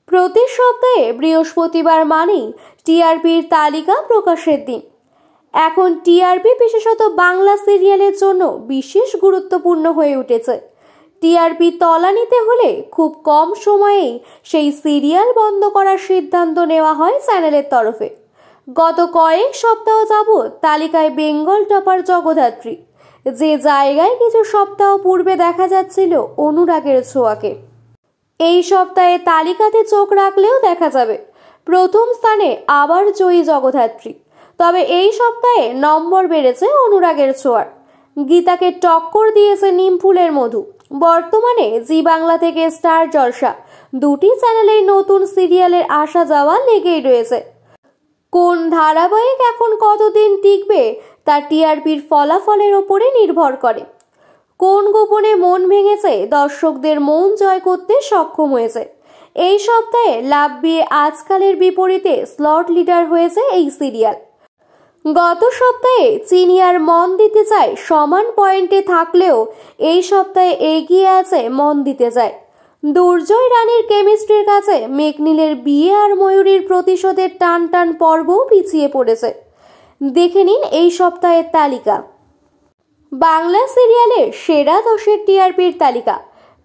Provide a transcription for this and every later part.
প্রতি সপ্তাহে বৃহস্পতিবার মানেই টিআরপির তালিকা প্রকাশের দিন। এখন টিআরপি বিশেষত বাংলা সিরিয়ালের জন্য বিশেষ গুরুত্বপূর্ণ হয়ে উঠেছে। টিআরপি তলানিতে হলে খুব কম সময়েই সেই সিরিয়াল বন্ধ করার সিদ্ধান্ত নেওয়া হয় চ্যানেলের তরফে। গত কয়েক সপ্তাহ যাবৎ তালিকায় বেঙ্গল টপার জগদ্ধাত্রী, যে জায়গায় কিছু সপ্তাহ পূর্বে দেখা যাচ্ছিল অনুরাগের ছোঁয়াকে। এই সপ্তাহে তালিকাতে চোখ রাখলেও দেখা যাবে প্রথম স্থানে আবার জয়ী জগদ্ধাত্রী। তবে এই সপ্তাহে নম্বর বেড়েছে অনুরাগের ছোঁয়ার। গীতাকে টক্কর দিয়েছে নিমফুলের মধু। বর্তমানে জি বাংলা থেকে স্টার জলসা দুটি চ্যানেলেই নতুন সিরিয়ালের আসা যাওয়া লেগেই রয়েছে। কোন ধারাবাহিক এখন কতদিন টিকবে তা টিআরপির ফলাফলের ওপরে নির্ভর করে। কোন গোপনে মন ভেঙেছে দর্শকদের মন জয় করতে সক্ষম হয়েছে। এই সপ্তাহে লাভ বিয়ে আজকালের বিপরীতে স্লট লিডার হয়েছে এই সিরিয়াল। গত সপ্তাহে চিনিয়ার মন দিতে চায় সমান পয়েন্টে থাকলেও এই সপ্তাহে এগিয়ে আছে মন দিতে চায়। দুর্জয় রানীর কেমিস্ট্রির কাছে মেঘনীলের বিয়ে আর ময়ূরীর প্রতিশোধের টান টান পর্বও পিছিয়ে পড়েছে। দেখে নিন এই সপ্তাহের তালিকা। বাংলা সিরিয়ালের সেরা 10 টিআরপির তালিকা।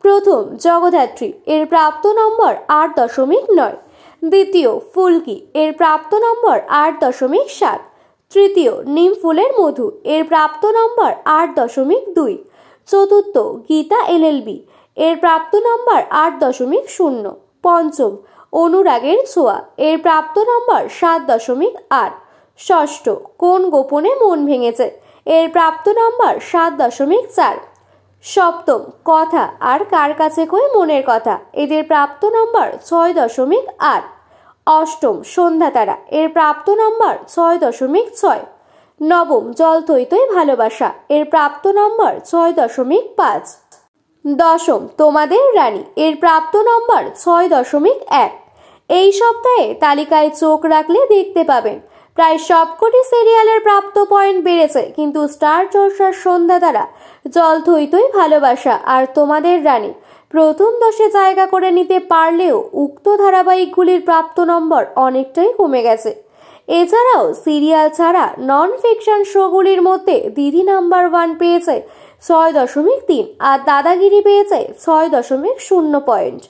প্রথম জগদ্ধাত্রী, এর প্রাপ্ত নম্বর 8.9। দ্বিতীয় ফুলকি, এর প্রাপ্ত নম্বর 8.7। তৃতীয় নিমফুলের মধু, এর প্রাপ্ত নম্বর 8.2। চতুর্থ গীতা এলএলবি, এর প্রাপ্ত নম্বর 8.0। পঞ্চম অনুরাগের ছোঁয়া, এর প্রাপ্ত নম্বর 7.8। ষষ্ঠ কোন গোপনে মন ভেঙেছে, এর প্রাপ্ত নম্বর 7.4। সপ্তম কথা আর কার কাছে কই মনের কথা, এদের প্রাপ্ত নম্বর 6.8। অষ্টম সন্ধ্যা তারা, এর প্রাপ্ত নম্বর 6.6। নবম জল থই থই ভালোবাসা, এর প্রাপ্ত নম্বর 6.5। দশম তোমাদের রানী, এর প্রাপ্ত নম্বর 6.1। এই সপ্তাহে তালিকায় চোখ রাখলে দেখতে পাবেন প্রায় সবকটি সিরিয়ালের প্রাপ্ত পয়েন্ট বেড়েছে, কিন্তু স্টার জলসার সন্ধ্যা তারা, জল থই থই ভালোবাসা আর তোমাদের রানী প্রথম 10-এ জায়গা করে নিতে পারলেও উক্ত ধারাবাহিকগুলির প্রাপ্ত নম্বর অনেকটাই কমে গেছে। এছাড়াও সিরিয়াল ছাড়া নন ফিকশন শোগুলির মধ্যে দিদি নাম্বার 1 পেয়েছে 6.3 আর দাদাগিরি পেয়েছে 6.0 পয়েন্ট।